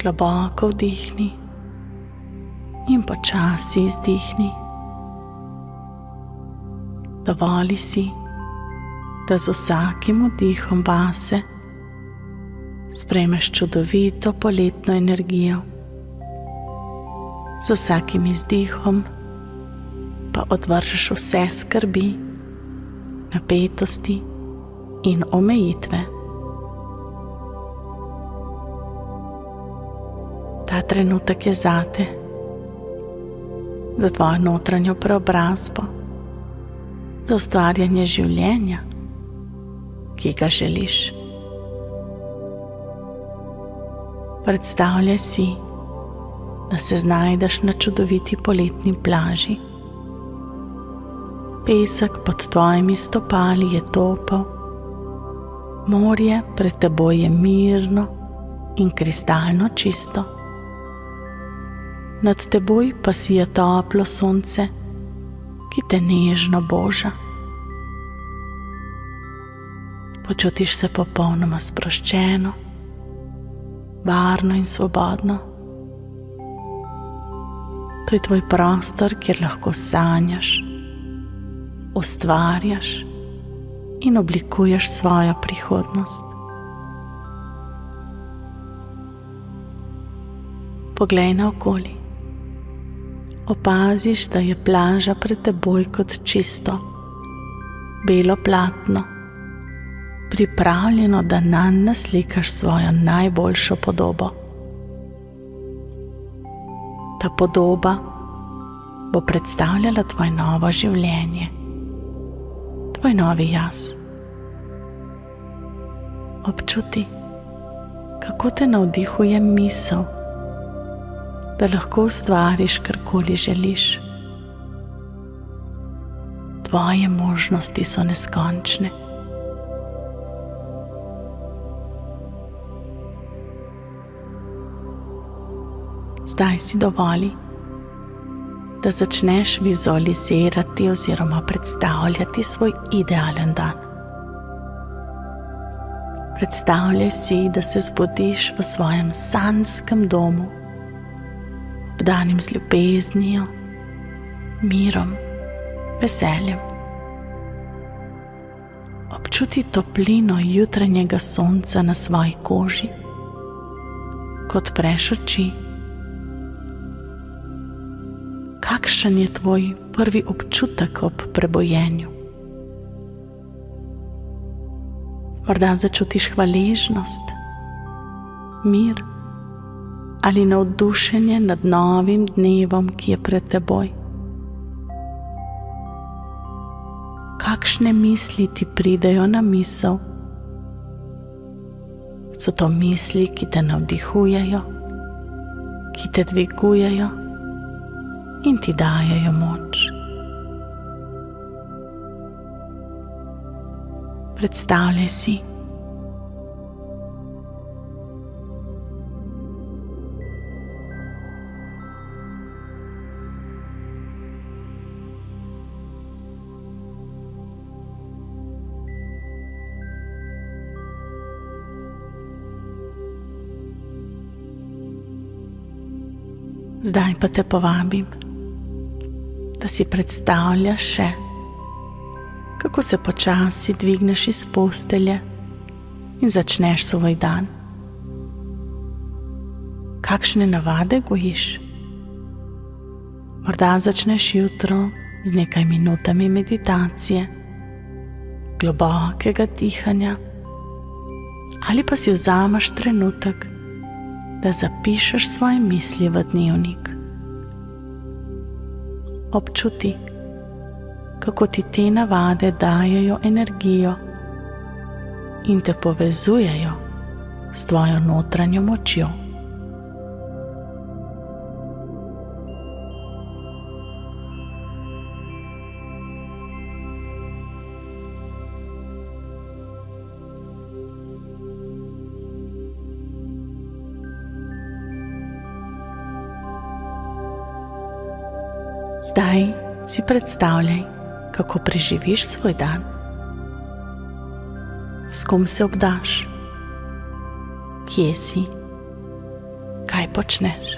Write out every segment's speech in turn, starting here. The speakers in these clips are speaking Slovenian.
Globoko vdihni in počasi izdihni. Dovoli si, da z vsakim vdihom vase sprejmeš čudovito poletno energijo. Z vsakim izdihom pa odvržeš vse skrbi, napetosti in omejitve. Ta trenutek je zate, za tvojo notranjo preobrazbo, za ustvarjanje življenja, ki ga želiš. Predstavljaj si, da se znajdeš na čudoviti poletni plaži. Pesek pod tvojimi stopali je topel, morje pred teboj je mirno in kristalno čisto. Nad teboj pa sije toplo sonce, ki te nežno boža. Počutiš se popolnoma sproščeno, varno in svobodno. To je tvoj prostor, kjer lahko sanjaš, ustvarjaš in oblikuješ svojo prihodnost. Poglej naokoli. Opaziš, da je plaža pred teboj kot čisto, belo platno, pripravljeno, da nanj naslikaš svojo najboljšo podobo. Ta podoba bo predstavljala tvoje novo življenje, tvoj novi jaz. Občuti, kako te navdihuje misel, da lahko ustvariš karkoli želiš. Tvoje možnosti so neskončne. Zdaj si dovoli, da začneš vizualizirati oziroma predstavljati svoj idealen dan. Predstavljaj si, da se zbudiš v svojem sanjskem domu, obdanim z ljubeznijo, mirom, veseljem. Občuti toplino jutranjega sonca na svoji koži, ko odpreš oči. Kakšen je tvoj prvi občutek ob prebojenju? Morda začutiš hvaležnost, mir ali navdušenje nad novim dnevom, ki je pred teboj. Kakšne misli ti pridejo na misel? So to misli, ki te navdihujejo, ki te dvigujejo in ti dajejo moč. Predstavljaj si, zdaj pa te povabim, da si predstavljaš še, kako se počasi dvigneš iz postelje in začneš svoj dan. Kakšne navade gojiš? Morda začneš jutro z nekaj minutami meditacije, globokega dihanja, ali pa si vzameš trenutek, da zapišeš svoje misli v dnevnik. Občuti, kako ti te navade dajejo energijo in te povezujejo s tvojo notranjo močjo. Zdaj si predstavljaj, kako preživiš svoj dan. S kom se obdaš? Kje si? kaj počneš.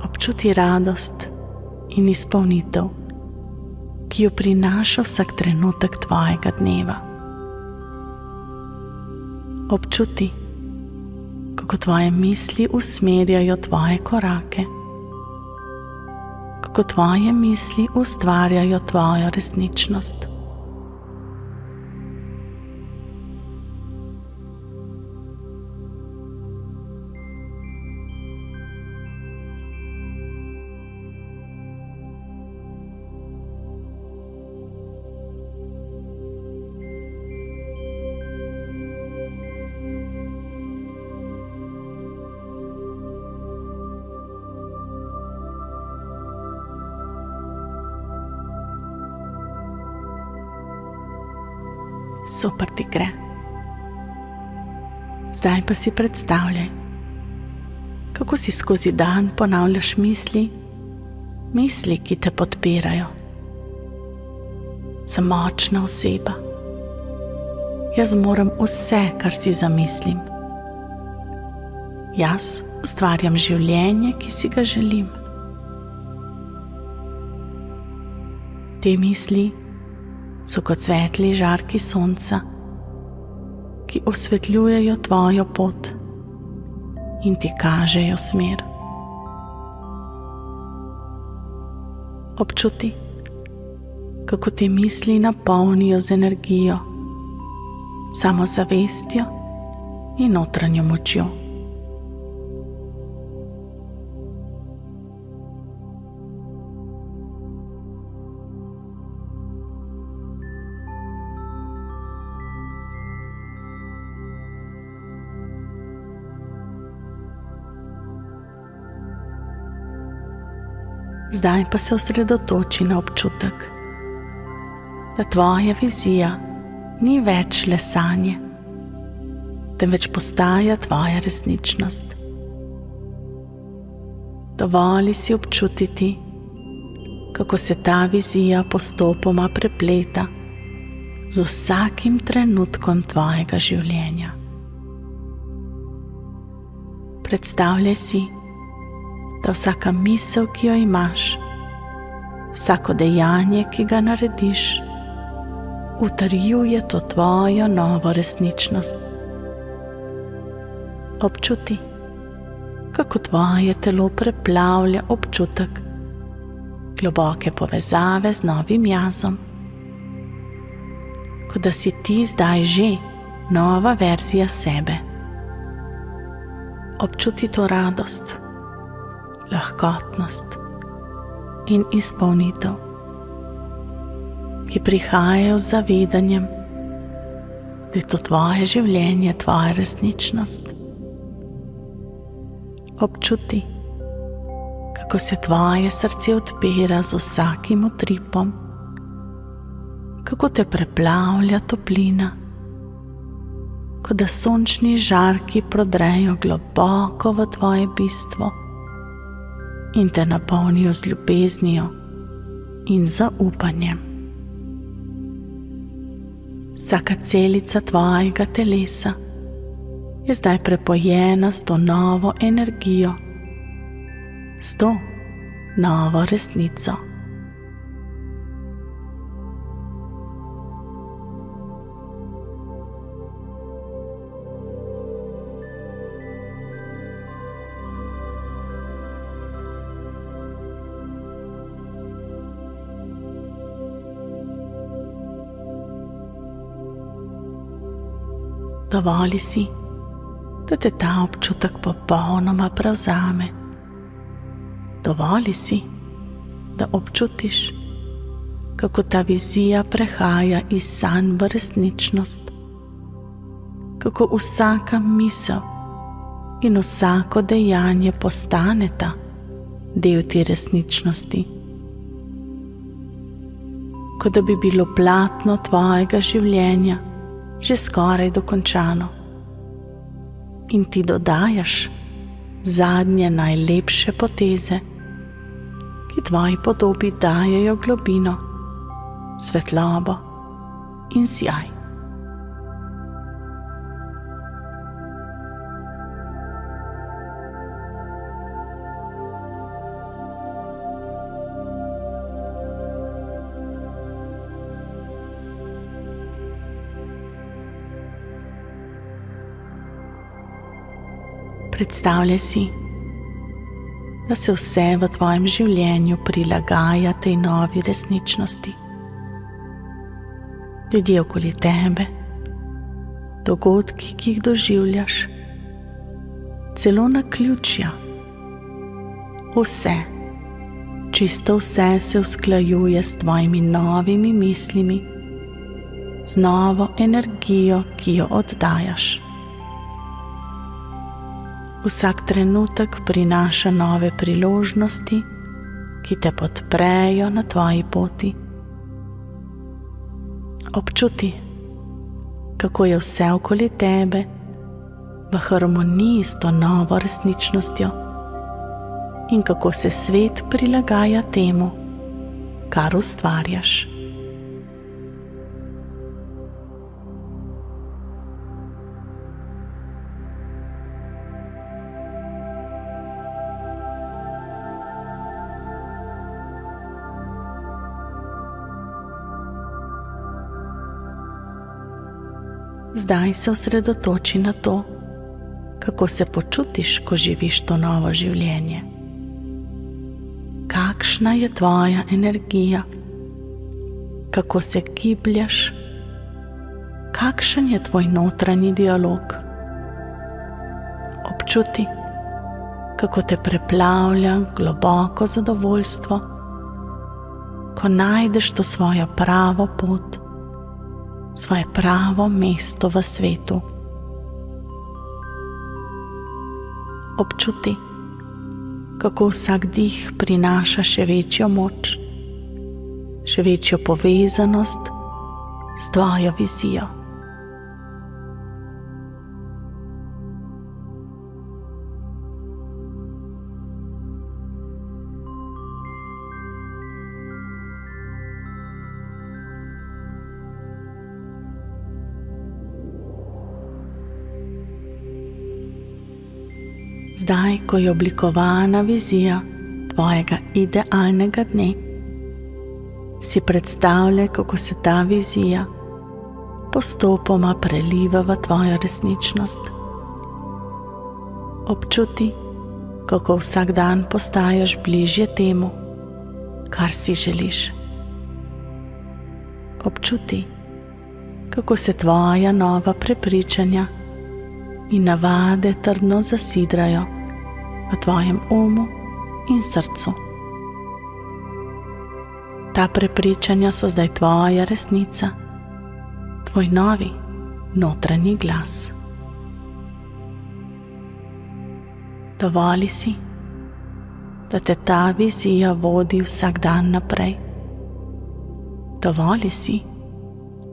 Občuti radost in izpolnitev, ki jo prinaša vsak trenutek tvojega dneva. Občuti, kako tvoje misli usmerjajo tvoje korake, kako tvoje misli ustvarjajo tvojo resničnost. Super ti gre. Zdaj pa si predstavljaj, kako si skozi dan ponavljaš misli, ki te podpirajo. Sem močna oseba. Jaz zmorem vse, kar si zamislim. Jaz ustvarjam življenje, ki si ga želim. Te misli so kot svetli žarki sonca, ki osvetljujejo tvojo pot in ti kažejo smer. Občuti, kako te misli napolnijo z energijo, samozavestjo in notranjo močjo. Zdaj pa se osredotoči na občutek, da tvoja vizija ni več le sanje, temveč postaja tvoja resničnost. Dovoli si občutiti, kako se ta vizija postopoma prepleta z vsakim trenutkom tvojega življenja. Predstavljaj si, da vsaka misel, ki jo imaš, vsako dejanje, ki ga narediš, utrjuje to tvojo novo resničnost. Občuti, kako tvoje telo preplavlja občutek globoke povezave z novim jazom, kot da si ti zdaj že nova verzija sebe. Občuti to radost, lahkotnost in izpolnitev, ki prihajajo z zavedanjem, da je to tvoje življenje, tvoja resničnost. Občuti, kako se tvoje srce odpira z vsakim utripom, kako te preplavlja toplina, kot da sončni žarki prodrejo globoko v tvoje bistvo in te napolnijo z ljubeznijo in zaupanjem. Vsaka celica tvojega telesa je zdaj prepojena s to novo energijo, s to novo resnico. Dovoli si, da te ta občutek popolnoma prevzame. Dovoli si, da občutiš, kako ta vizija prehaja iz sanj v resničnost, kako vsaka misel in vsako dejanje postaneta del te resničnosti, kot da bi bilo platno tvojega življenja že skoraj dokončano in ti dodajaš zadnje najlepše poteze, ki tvoji podobi dajejo globino, svetlobo in sijaj. Predstavljaj si, da se vse v tvojem življenju prilagaja tej novi resničnosti. Ljudje okoli tebe, dogodki, ki jih doživljaš, celo naključja, vse, čisto vse se usklajuje s tvojimi novimi mislimi, z novo energijo, ki jo oddajaš. Vsak trenutek prinaša nove priložnosti, ki te podprejo na tvoji poti. Občuti, kako je vse okoli tebe v harmoniji s to novo resničnostjo in kako se svet prilagaja temu, kar ustvarjaš. Zdaj se osredotoči na to, kako se počutiš, ko živiš to novo življenje. Kakšna je tvoja energija? Kako se giblješ? Kakšen je tvoj notranji dialog? Občuti, kako te preplavlja globoko zadovoljstvo, ko najdeš to svojo pravo pot, svoje pravo mesto v svetu. Občuti, kako vsak dih prinaša še večjo moč, še večjo povezanost s tvojo vizijo. Zdaj, ko je oblikovana vizija tvojega idealnega dne, si predstavljaj, kako se ta vizija postopoma preliva v tvojo resničnost. Občuti, kako vsak dan postajaš bližje temu, kar si želiš. Občuti, kako se tvoja nova prepričanja in navade trdno zasidrajo v tvojem umu in srcu. Ta prepričanja so zdaj tvoja resnica, tvoj novi notranji glas. Dovoli si, da te ta vizija vodi vsak dan naprej. Dovoli si,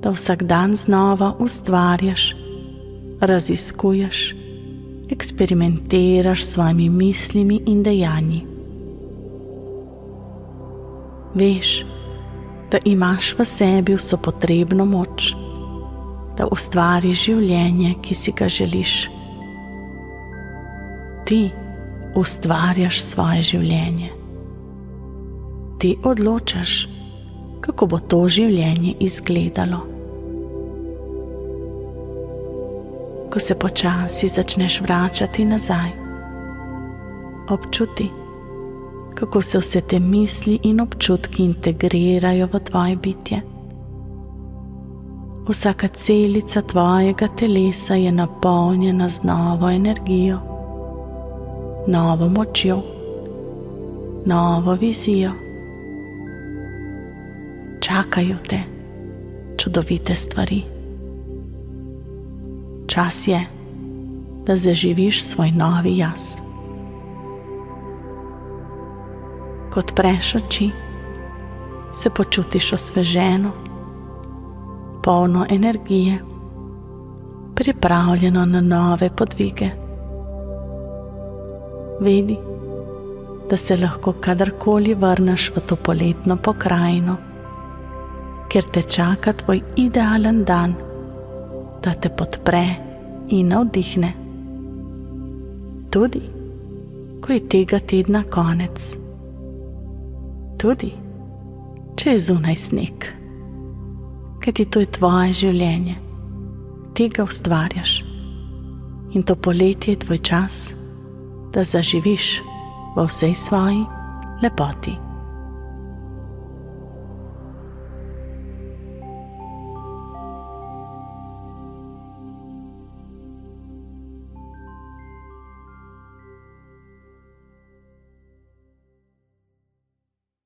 da vsak dan znova ustvarjaš, raziskuješ, eksperimentiraš s svojimi mislimi in dejanji. Veš, da imaš v sebi vso potrebno moč, da ustvariš življenje, ki si ga želiš. Ti ustvarjaš svoje življenje. Ti odločaš, kako bo to življenje izgledalo. Ko se počasi začneš vračati nazaj, občuti, kako se vse te misli in občutki integrirajo v tvoje bitje. Vsaka celica tvojega telesa je napolnjena z novo energijo, novo močjo, novo vizijo. Čakajo te čudovite stvari. Čas je, da zaživiš svoj novi jaz. Ko odpreš oči, se počutiš osveženo, polno energije, pripravljeno na nove podvige. Vedi, da se lahko kadarkoli vrneš v to poletno pokrajino, kjer te čaka tvoj idealen dan, da te podpre in navdihne. Tudi, ko je tega tedna konec. Tudi, če je zunaj sneg. Kajti to je tvoje življenje. Ti ga ustvarjaš. In to poletje je tvoj čas, da zaživiš v vsej svoji lepoti.